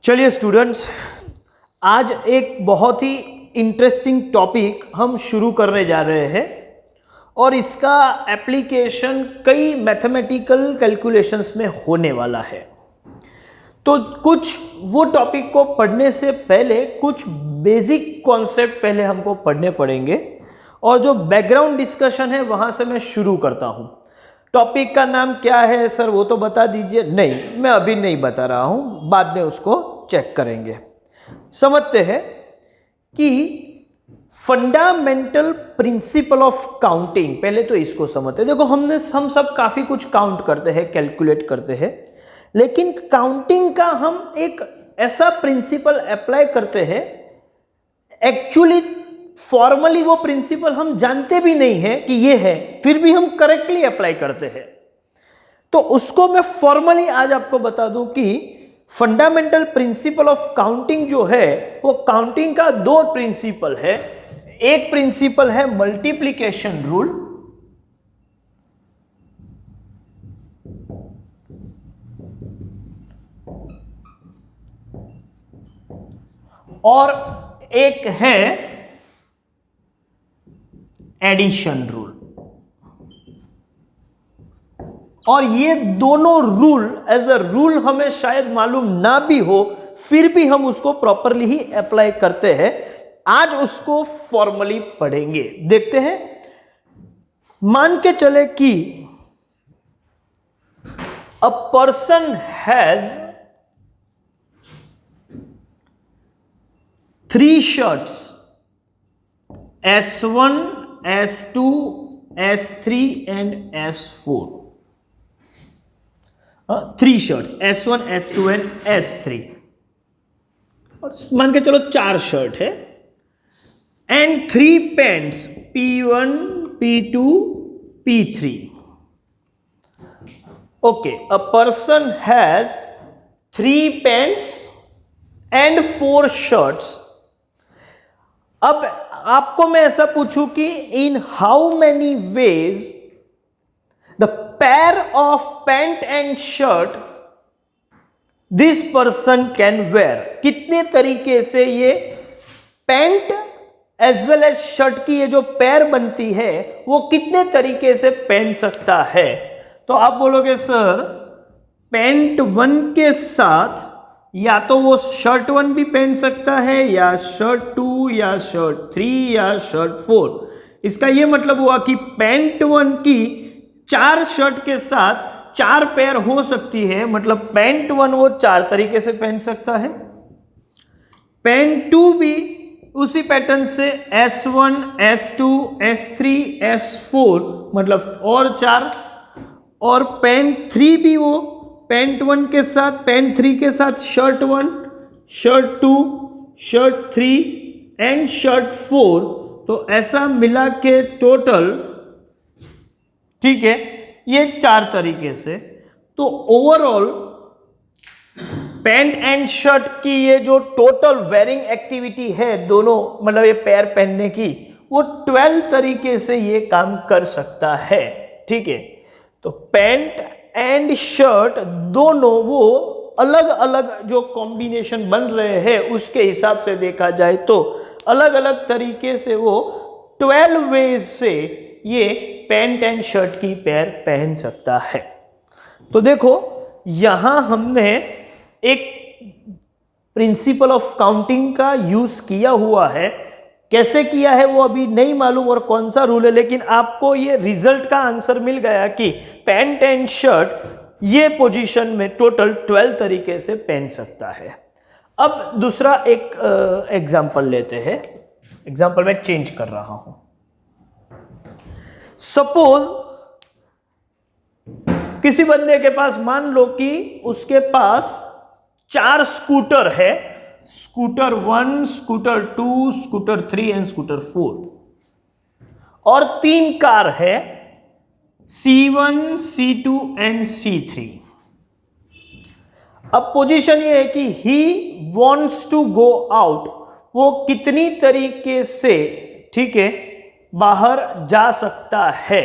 चलिए स्टूडेंट्स, आज एक बहुत ही इंटरेस्टिंग टॉपिक हम शुरू करने जा रहे हैं और इसका एप्लीकेशन कई मैथमेटिकल कैलकुलेशंस में होने वाला है। तो कुछ वो टॉपिक को पढ़ने से पहले कुछ बेसिक कॉन्सेप्ट पहले हमको पढ़ने पड़ेंगे और जो बैकग्राउंड डिस्कशन है वहाँ से मैं शुरू करता हूँ। टॉपिक का नाम क्या है सर, वो तो बता दीजिए। नहीं, मैं अभी नहीं बता रहा हूँ, बाद में उसको चेक करेंगे। समझते हैं कि फंडामेंटल प्रिंसिपल ऑफ काउंटिंग, पहले तो इसको समझते हैं। देखो, हम सब काफ़ी कुछ काउंट करते हैं, कैलकुलेट करते हैं, लेकिन काउंटिंग का हम एक ऐसा प्रिंसिपल अप्लाई करते हैं, एक्चुअली फॉर्मली वो प्रिंसिपल हम जानते भी नहीं है कि ये है, फिर भी हम करेक्टली अप्लाई करते हैं। तो उसको मैं फॉर्मली आज आपको बता दूं कि फंडामेंटल प्रिंसिपल ऑफ काउंटिंग जो है वो काउंटिंग का दो प्रिंसिपल है। एक प्रिंसिपल है मल्टीप्लिकेशन रूल और एक है एडिशन रूल। और ये दोनों रूल एज अ रूल हमें शायद मालूम ना भी हो, फिर भी हम उसको प्रॉपरली ही अप्लाई करते हैं। आज उसको फॉर्मली पढ़ेंगे। देखते हैं, मान के चले कि a person has 3 shirts S1, S2, S3 and S4। 3 shirts S1, S2 and S3, और मान के चलो 4 शर्ट है, and 3 pants P1, P2, P3। Okay, a person has 3 pants and 4 shirts. अब आपको मैं ऐसा पूछूं कि in how many ways the pair of pant and shirt this person can wear, कितने तरीके से ये pant as well as shirt की ये जो पेयर बनती है वो कितने तरीके से पहन सकता है। तो आप बोलोगे सर, पैंट 1 के साथ या तो वो शर्ट 1 भी पहन सकता है, या शर्ट 2, या शर्ट 3, या शर्ट 4। इसका ये मतलब हुआ कि पैंट 1 की 4 शर्ट के साथ 4 पेयर हो सकती है, मतलब पैंट 1 वो 4 तरीके से पहन सकता है। पैंट 2 भी उसी पैटर्न से S1, S2, S3, S4, मतलब और 4। और पैंट 3 भी वो पैंट 1 के साथ, पैंट 3 के साथ shirt 1, shirt 2, shirt 3 and shirt 4। तो ऐसा मिला के टोटल, ठीक है, ये 4 तरीके से। तो ओवरऑल पैंट एंड शर्ट की ये जो टोटल वेयरिंग एक्टिविटी है दोनों, मतलब ये पैर पहनने की, वो 12 तरीके से ये काम कर सकता है। ठीक है, तो पैंट एंड शर्ट दोनों वो अलग अलग जो कॉम्बिनेशन बन रहे हैं उसके हिसाब से देखा जाए तो अलग अलग तरीके से वो 12 वेज से ये पैंट एंड शर्ट की पेयर पहन सकता है। तो देखो, यहां हमने एक प्रिंसिपल ऑफ काउंटिंग का यूज किया हुआ है। कैसे किया है वो अभी नहीं मालूम और कौन सा रूल है, लेकिन आपको ये रिजल्ट का आंसर मिल गया कि पैंट एंड शर्ट ये पोजीशन में टोटल 12 तरीके से पहन सकता है। अब दूसरा एक एग्जांपल लेते हैं। एग्जांपल मैं चेंज कर रहा हूं। सपोज किसी बंदे के पास, मान लो कि उसके पास 4 स्कूटर है, scooter 1, scooter 2, scooter 3 and scooter 4, और 3 कार है C1, C2 एंड C3। अब पोजीशन ये है कि he wants to go out, वो कितनी तरीके से, ठीक है, बाहर जा सकता है।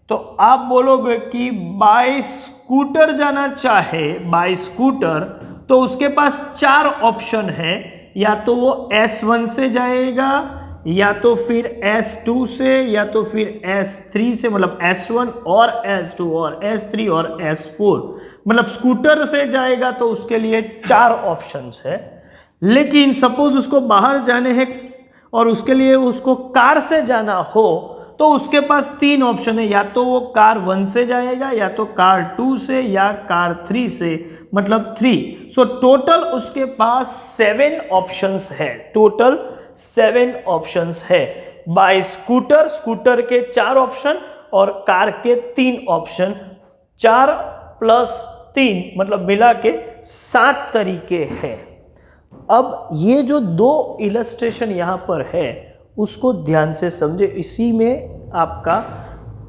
तो आप बोलोगे कि बाय स्कूटर जाना चाहे, बाय स्कूटर तो उसके पास 4 ऑप्शन है, या तो वो S1 से जाएगा, या तो फिर S2 से, या तो फिर S3 से, मतलब S1 और S2 और S3 और S4, मतलब स्कूटर से जाएगा तो उसके लिए 4 ऑप्शंस है। लेकिन सपोज उसको बाहर जाने हैं और उसके लिए उसको कार से जाना हो तो उसके पास 3 ऑप्शन है, या तो वो कार 1 से जाएगा, या तो कार 2 से, या कार 3 से, मतलब 3। सो टोटल उसके पास 7 ऑप्शंस है, टोटल 7 ऑप्शंस है। बाय स्कूटर, स्कूटर के 4 ऑप्शन और कार के 3 ऑप्शन, 4 + 3 मतलब मिला के 7 तरीके हैं। अब ये जो 2 इलस्ट्रेशन यहाँ पर है उसको ध्यान से समझे, इसी में आपका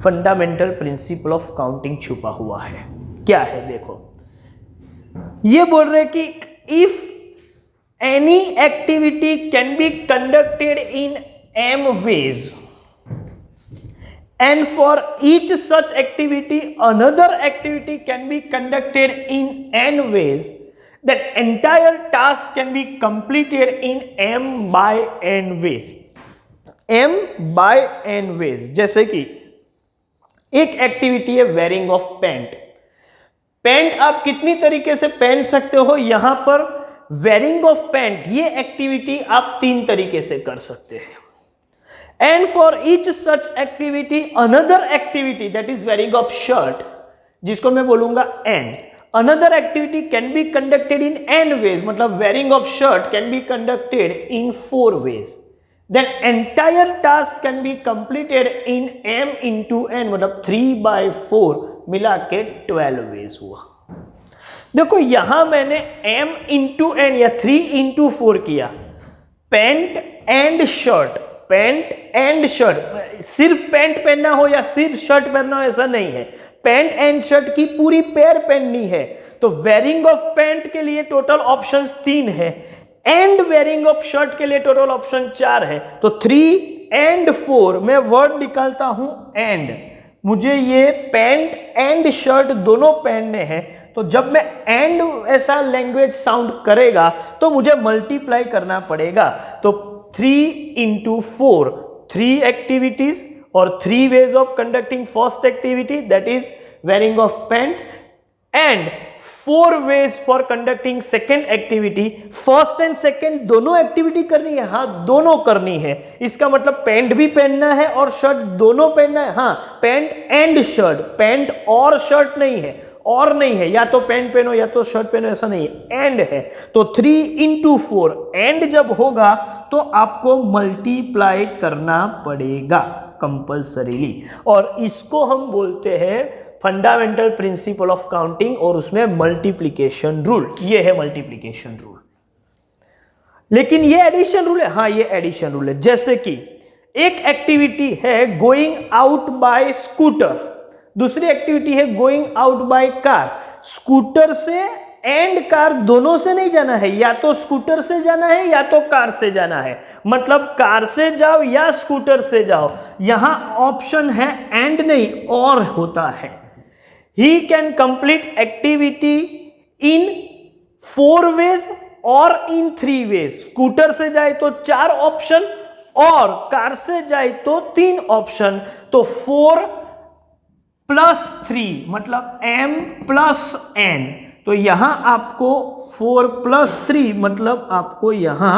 फंडामेंटल प्रिंसिपल ऑफ काउंटिंग छुपा हुआ है। क्या है देखो, ये बोल रहे कि if any activity can be conducted in m ways and for each such activity another activity can be conducted in n ways, that entire task can be completed in m by n ways, m by n ways। जैसे कि एक activity है wearing of pant. Pant आप कितनी तरीके से पहन सकते हो, यहां पर वेयरिंग ऑफ पैंट ये एक्टिविटी आप 3 तरीके से कर सकते हैं। And for each such activity another activity that is wearing of shirt, जिसको मैं बोलूंगा n, another activity can be conducted in n ways, मतलब wearing of shirt can be conducted in 4 ways, then entire task can be completed in m into n, मतलब 3/4 मिला के 12 ways हुआ। देखो यहां मैंने m into n या 3 into 4 किया। Pant and shirt, pant and shirt, सिर्फ पैंट पहनना हो या सिर्फ शर्ट पहनना हो ऐसा नहीं है, पैंट एंड शर्ट की पूरी पेयर पहननी है। तो वेयरिंग ऑफ पैंट के लिए टोटल ऑप्शंस 3 है, एंड वेयरिंग ऑफ शर्ट के लिए टोटल ऑप्शन 4 है। तो 3 and 4 मैं वर्ड निकालता हूं एंड, मुझे ये पैंट एंड शर्ट दोनों पहनने हैं। तो जब मैं एंड ऐसा लैंग्वेज साउंड करेगा तो मुझे मल्टीप्लाई करना पड़ेगा। तो 3 into 4, 3 एक्टिविटीज और 3 ways of conducting first activity, that is wearing of pant, and 4 ways for conducting second activity। First and second दोनों एक्टिविटी करनी है, हाँ दोनों करनी है। इसका मतलब पैंट भी पहनना है और शर्ट दोनों पहनना है, हाँ पैंट एंड शर्ट, पैंट और शर्ट नहीं है, और नहीं है, या तो पैंट पहनो या तो शर्ट पहनो ऐसा नहीं है, एंड है। तो 3 into 4 एंड जब होगा तो आपको मल्टीप्लाई करना पड़ेगा कंपल्सरीली, और इसको हम बोलते हैं फंडामेंटल प्रिंसिपल ऑफ काउंटिंग, और उसमें मल्टीप्लिकेशन रूल। ये है मल्टीप्लिकेशन रूल। लेकिन ये एडिशन रूल है, हाँ ये एडिशन रूल है। जैसे कि एक एक्टिविटी है गोइंग आउट बाय स्कूटर, दूसरी एक्टिविटी है going out by car. Scooter से एंड कार दोनों से नहीं जाना है, या तो स्कूटर से जाना है या तो कार से जाना है, मतलब कार से जाओ या स्कूटर से जाओ। यहां ऑप्शन है एंड नहीं, और होता है। He can complete activity in 4 ways और in 3 ways। स्कूटर से जाए तो 4 ऑप्शन और कार से जाए तो 3 ऑप्शन। तो 4 + 3 मतलब m + n। तो यहां आपको 4 + 3 मतलब आपको यहां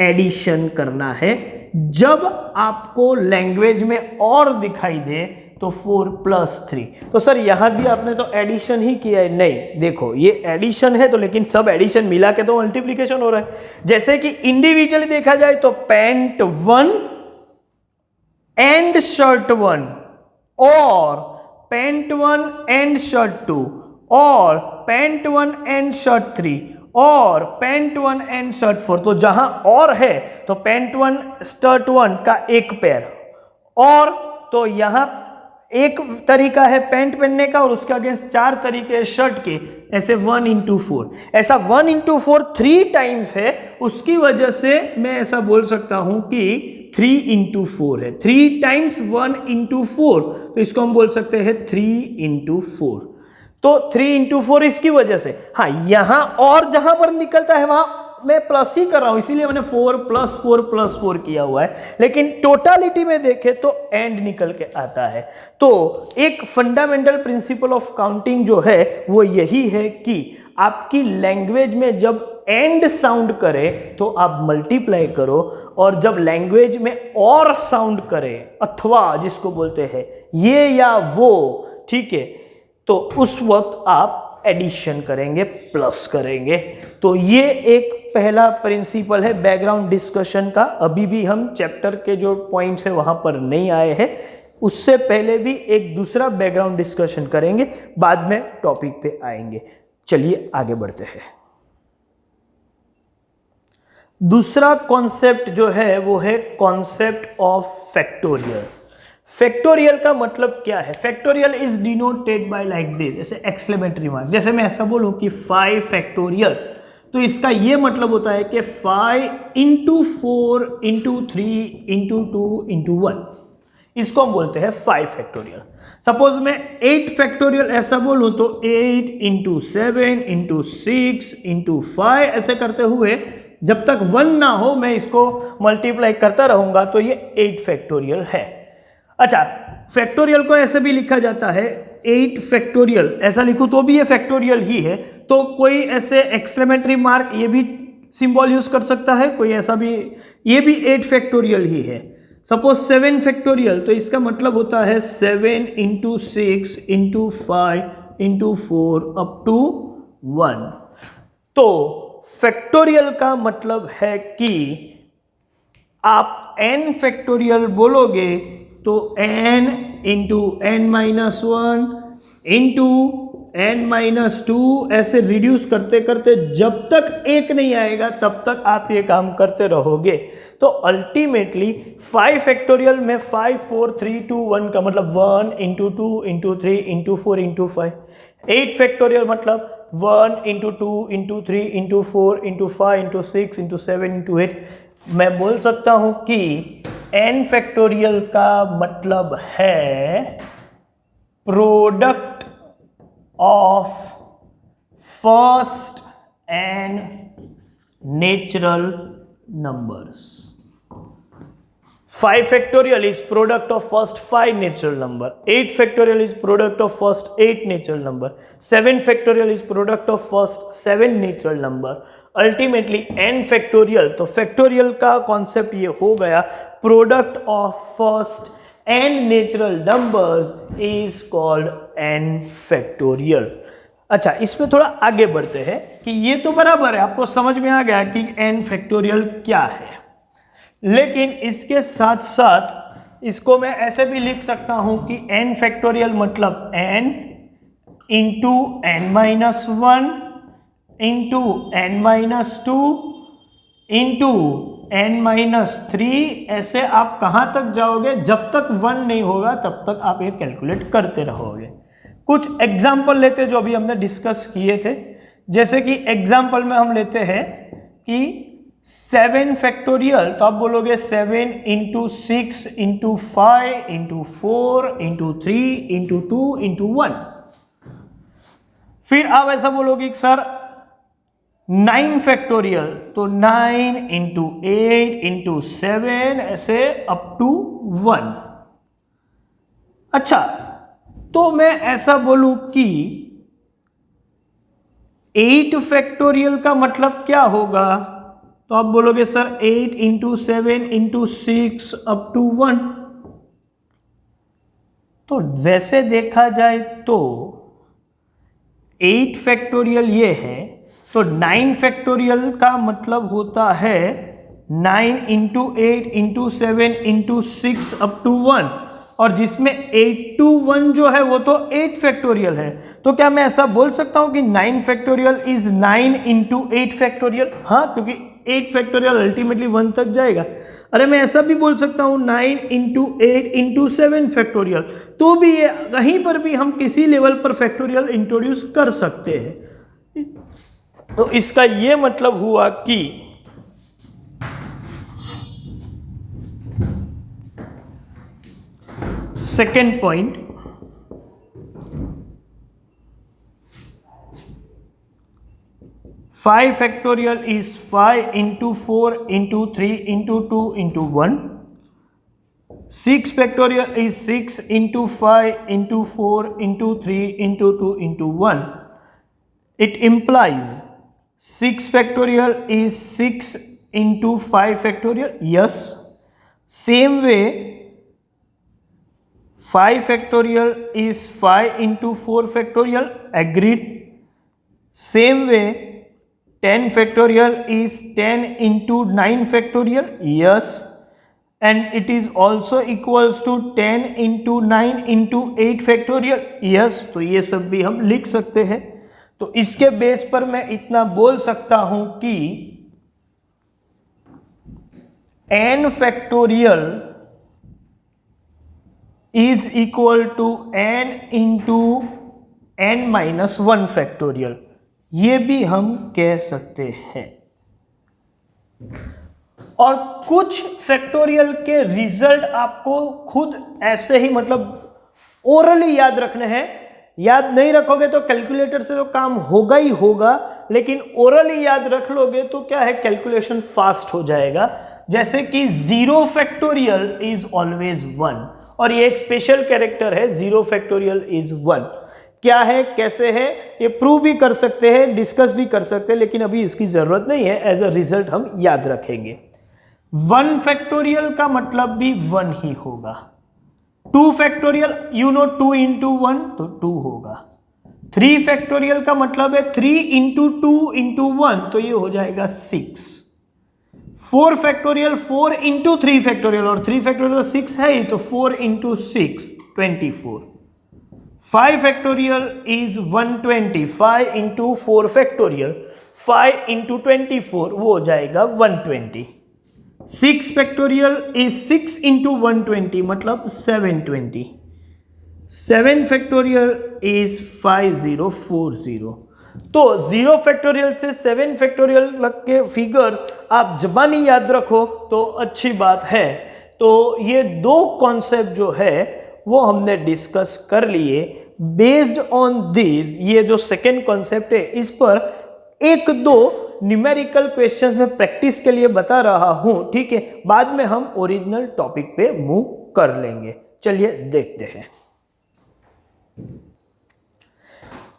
एडिशन करना है। जब आपको लैंग्वेज में और दिखाई दे तो 4 + 3। तो सर यहां भी आपने तो एडिशन ही किया है, नहीं देखो ये एडिशन है तो, लेकिन सब एडिशन मिला के तो मल्टीप्लिकेशन हो रहा है। जैसे कि इंडिविजुअली देखा जाए तो पैंट 1 एंड शर्ट 1, और पैंट 1 एंड शर्ट 2, और पैंट 1 एंड शर्ट 3, और पैंट 1 एंड शर्ट 4। तो जहां और है तो पैंट 1 शर्ट 1 का एक पेयर, और तो यहां एक तरीका है पैंट पहनने का और उसके अगेंस्ट 4 तरीके हैं शर्ट के, ऐसे 1 into 4, ऐसा 1 into 4 3 टाइम्स है। उसकी वजह से मैं ऐसा बोल सकता हूं कि 3 into 4 है, 3 times 1 into 4, तो इसको हम बोल सकते हैं 3 into 4। तो 3 इंटू 4 इसकी वजह से, हाँ यहां और जहां पर निकलता है वहां मैं प्लस ही कर रहा हूं, इसीलिए मैंने 4 प्लस 4 प्लस 4 किया हुआ है, लेकिन टोटालिटी में देखें तो एंड निकल के आता है। तो एक फंडामेंटल प्रिंसिपल ऑफ काउंटिंग जो है वो यही है कि आपकी लैंग्वेज में जब एंड साउंड करे तो आप मल्टीप्लाई करो, और जब लैंग्वेज में और साउंड करे अथवा जिसको बोलते हैं ये या वो, ठीक है, तो उस वक्त आप एडिशन करेंगे, प्लस करेंगे। तो ये एक पहला प्रिंसिपल है बैकग्राउंड डिस्कशन का। अभी भी हम चैप्टर के जो पॉइंट्स है वहां पर नहीं आए हैं, उससे पहले भी एक दूसरा बैकग्राउंड डिस्कशन करेंगे, बाद में टॉपिक पे आएंगे। चलिए आगे बढ़ते हैं। दूसरा कॉन्सेप्ट जो है वो है कॉन्सेप्ट ऑफ फैक्टोरियल। फैक्टोरियल का मतलब क्या है? Factorial is denoted by like this, जैसे एक्सक्लेमेटरी मार्क। जैसे मैं ऐसा बोलूं कि 5 फैक्टोरियल, तो इसका ये मतलब होता है कि 5 इंटू 4 इंटू 3 इंटू 2 इंटू 1, इसको हम बोलते हैं 5 फैक्टोरियल। सपोज मैं 8 फैक्टोरियल ऐसा बोलूं तो 8 इंटू 7 इंटू 6 इंटू 5 ऐसे करते हुए जब तक 1 ना हो मैं इसको मल्टीप्लाई करता रहूंगा, तो ये 8 फैक्टोरियल है। अच्छा, फैक्टोरियल को ऐसे भी लिखा जाता है 8 फैक्टोरियल, ऐसा लिखूं तो भी ये फैक्टोरियल ही है। तो कोई ऐसे एक्सक्लेमेटरी मार्क ये भी सिंबल यूज कर सकता है, कोई ऐसा भी, ये भी 8 फैक्टोरियल ही है। सपोज 7 फैक्टोरियल, तो इसका मतलब होता है 7 into 6 into 5 into 4 up to 1। तो फैक्टोरियल का मतलब है कि आप n फैक्टोरियल बोलोगे तो n into n minus 1 into n minus 2 ऐसे रिड्यूस करते करते जब तक 1 नहीं आएगा तब तक आप ये काम करते रहोगे। तो अल्टीमेटली 5 फैक्टोरियल में 5 4 3 2 1 का मतलब 1 into 2 into 3 into 4 into 5। 8 factorial मतलब 1 into 2 into 3 into 4 into 5 into 6 into 7 into 8। मैं बोल सकता हूं कि n फैक्टोरियल का मतलब है product of first and natural numbers. 5 factorial is product of first 5 natural number. 8 factorial is product of first 8 natural number. 7 factorial is product of first 7 natural number. Ultimately n factorial, तो factorial का concept ये हो गया product of first n natural numbers is called n factorial. अच्छा, इसमें थोड़ा आगे बढ़ते हैं कि ये तो बराबर है, आपको समझ में आ गया कि n फैक्टोरियल क्या है, लेकिन इसके साथ साथ इसको मैं ऐसे भी लिख सकता हूं कि n फैक्टोरियल मतलब n into n minus 1 into n minus 2 into n minus 3। ऐसे आप कहां तक जाओगे, जब तक 1 नहीं होगा तब तक आप ये कैलकुलेट करते रहोगे। कुछ एग्जाम्पल लेते जो अभी हमने डिस्कस किए थे, जैसे कि एग्जाम्पल में हम लेते हैं कि 7 फैक्टोरियल, तो आप बोलोगे 7 into 6 into 5 into 4 into 3 into 2 into 1। फिर आप ऐसा बोलोगे कि सर 9 फैक्टोरियल, तो 9 इंटू 8 इंटू 7 ऐसे अप टू 1। अच्छा, तो मैं ऐसा बोलूं कि 8 फैक्टोरियल का मतलब क्या होगा, तो आप बोलोगे sir 8 into 7 into 6 up to 1। तो वैसे देखा जाए तो 8 फैक्टोरियल ये है, तो 9 फैक्टोरियल का मतलब होता है 9 into 8 into 7 into 6 up to 1, और जिसमें 8 टू 1 जो है वो तो 8 फैक्टोरियल है। तो क्या मैं ऐसा बोल सकता हूं कि 9 फैक्टोरियल इज 9 इंटू 8 फैक्टोरियल? हाँ, क्योंकि 8 फैक्टोरियल अल्टीमेटली 1 तक जाएगा। अरे मैं ऐसा भी बोल सकता हूं 9 इंटू 8 इंटू 7 फैक्टोरियल, तो भी ये कहीं पर भी हम किसी लेवल पर फैक्टोरियल इंट्रोड्यूस कर सकते हैं। तो इसका ये मतलब हुआ कि second point, 5 factorial is 5 into 4 into 3 into 2 into 1. 6 factorial is 6 into 5 into 4 into 3 into 2 into 1. It implies 6 factorial is 6 into 5 factorial. Yes. Same way 5 factorial is 5 into 4 factorial. Agreed. Same way 10 factorial is 10 into 9 factorial. Yes. And it is also equals to 10 into 9 into 8 factorial. Yes. तो ये सब भी हम लिख सकते हैं. तो इसके बेस पर मैं इतना बोल सकता हूं कि n factorial is equal to n into n minus 1 factorial. ये भी हम कह सकते हैं. और कुछ फैक्टोरियल के रिजल्ट आपको खुद ऐसे ही मतलब ओरली याद रखने हैं. याद नहीं रखोगे तो कैलकुलेटर से तो काम होगा ही होगा, लेकिन ओरली याद रख लोगे तो क्या है, कैलकुलेशन फास्ट हो जाएगा. जैसे कि 0 फैक्टोरियल इज ऑलवेज 1, और ये एक स्पेशल कैरेक्टर है. 0 फैक्टोरियल इज 1. क्या है, कैसे है, ये प्रूव भी कर सकते हैं, डिस्कस भी कर सकते हैं, लेकिन अभी इसकी जरूरत नहीं है. एज अ रिजल्ट हम याद रखेंगे. 1 फैक्टोरियल का मतलब भी 1 ही होगा. 2 फैक्टोरियल यू नो 2 इंटू 1 तो 2 होगा. 3 फैक्टोरियल का मतलब है 3 इंटू 2 इंटू 1 तो ये हो जाएगा 6. 4 फैक्टोरियल 4 इंटू 3 फैक्टोरियल, और 3 फैक्टोरियल 6 है ही, तो 4 into 6 24. 5 factorial is 120. 5 into 4 factorial 5 into 24 वो हो जाएगा 120. 6 फैक्टोरियल इज 6 इंटू 120 मतलब 720. 7 फैक्टोरियल इज 5040. तो 0 फैक्टोरियल से 7 फैक्टोरियल तक के फिगर्स आप जबानी याद रखो तो अच्छी बात है. तो ये दो कॉन्सेप्ट जो है वो हमने डिस्कस कर लिए. बेस्ड ऑन दिस, ये जो सेकेंड कॉन्सेप्ट है इस पर एक दो न्यूमेरिकल क्वेश्चंस में प्रैक्टिस के लिए बता रहा हूं. ठीक है, बाद में हम ओरिजिनल टॉपिक पे मूव कर लेंगे. चलिए देखते हैं.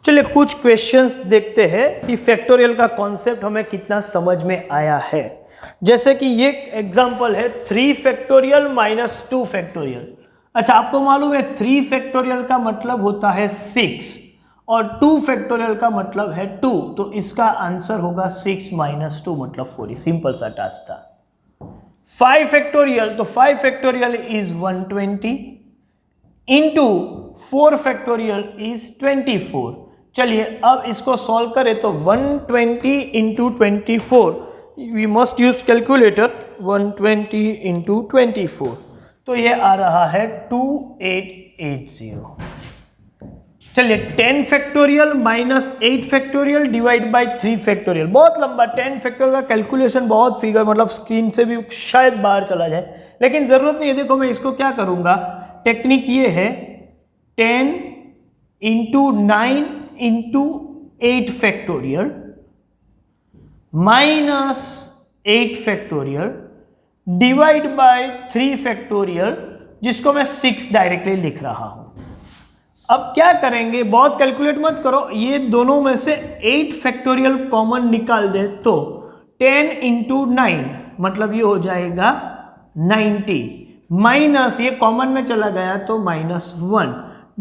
चलिए कुछ क्वेश्चंस देखते हैं कि फैक्टोरियल का कॉन्सेप्ट हमें कितना समझ में आया है. जैसे कि ये एग्जांपल है 3 फैक्टोरियल माइनस 2 फैक्टोरियल. अच्छा, आपको मालूम है 3 फैक्टोरियल का मतलब होता है 6 और 2 फैक्टोरियल का मतलब है 2. तो इसका आंसर होगा 6 माइनस 2 मतलब 4. सिंपल सा टास्क था. 5 फैक्टोरियल, तो 5 factorial is 120 into 4 factorial is 24. चलिए अब इसको सॉल्व करें तो 120 into 24, we must use calculator. 120 into 24 तो ये आ रहा है 2880. चलिए 10 factorial minus 8 factorial divide by 3 factorial. बहुत लंबा 10 फैक्टोरियल का कैलकुलेशन, बहुत फिगर मतलब स्क्रीन से भी शायद बाहर चला जाए, लेकिन जरूरत नहीं है. देखो मैं इसको क्या करूंगा, टेक्निक ये है 10 into 9 into 8 factorial minus 8 factorial divide by 3 factorial, जिसको मैं 6 डायरेक्टली लिख रहा हूं. अब क्या करेंगे, बहुत कैलकुलेट मत करो, ये दोनों में से 8 फैक्टोरियल कॉमन निकाल दे तो 10 इंटू 9 मतलब ये हो जाएगा 90 माइनस ये कॉमन में चला गया तो -1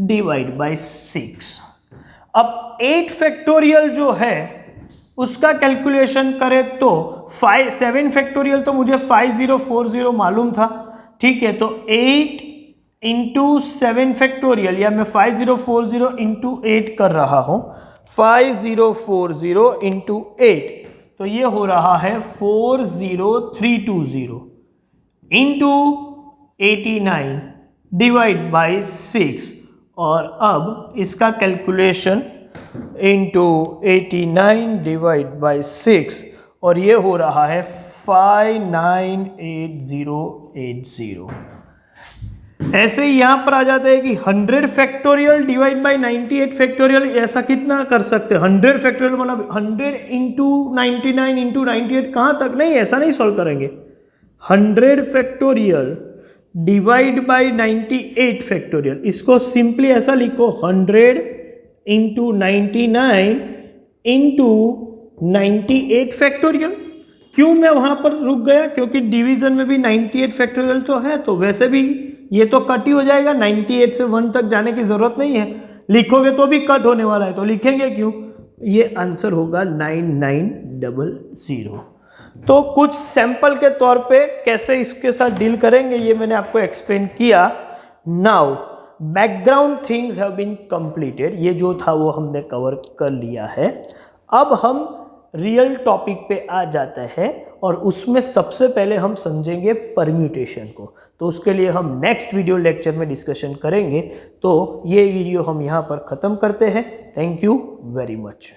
डिवाइड बाय 6. अब 8 फैक्टोरियल जो है उसका कैलकुलेशन करें तो 7 फैक्टोरियल तो मुझे 5040 मालूम था. ठीक है, तो 8 इंटू 7 फैक्टोरियल, या मैं 5040 इंटू 8 कर रहा हूं. 5040 इंटू 8 तो ये हो रहा है 40320 इंटू 89 डिवाइड बाई 6. और अब इसका कैलकुलेशन इंटू 89 डिवाइड बाई 6 और ये हो रहा है 598080. ऐसे ही यहाँ पर आ जाता है कि 100 फैक्टोरियल डिवाइड बाई 98 फैक्टोरियल, ऐसा कितना कर सकते हैं? 100 फैक्टोरियल मतलब 100 इंटू 99 इंटू 98, कहाँ तक? नहीं, ऐसा नहीं सॉल्व करेंगे। 100 फैक्टोरियल डिवाइड बाई 98 फैक्टोरियल, इसको सिंपली ऐसा लिखो 100 इंटू 99 इंटू 98 फैक्टोरियल। क्यों मैं वहां पर रुक गया? क्योंकि डिवीजन में भी 98 फैक्टोरियल तो है, तो वैसे भी ये तो कट ही हो जाएगा, 98 से 1 तक जाने की जरूरत नहीं है। लिखोगे तो भी कट होने वाला है, तो लिखेंगे क्यों? ये आंसर होगा 9900। तो कुछ सैंपल के तौर पे कैसे इसके साथ डील करेंगे ये मैंने आपको एक्सप्लेन किया। Now background things have been completed, ये जो था वो हमने कवर कर लिया है। अब हम रियल टॉपिक पे आ जाता है और उसमें सबसे पहले हम समझेंगे परम्यूटेशन को। तो उसके लिए हम नेक्स्ट वीडियो लेक्चर में डिस्कशन करेंगे। तो ये वीडियो हम यहाँ पर ख़त्म करते हैं। Thank you very much.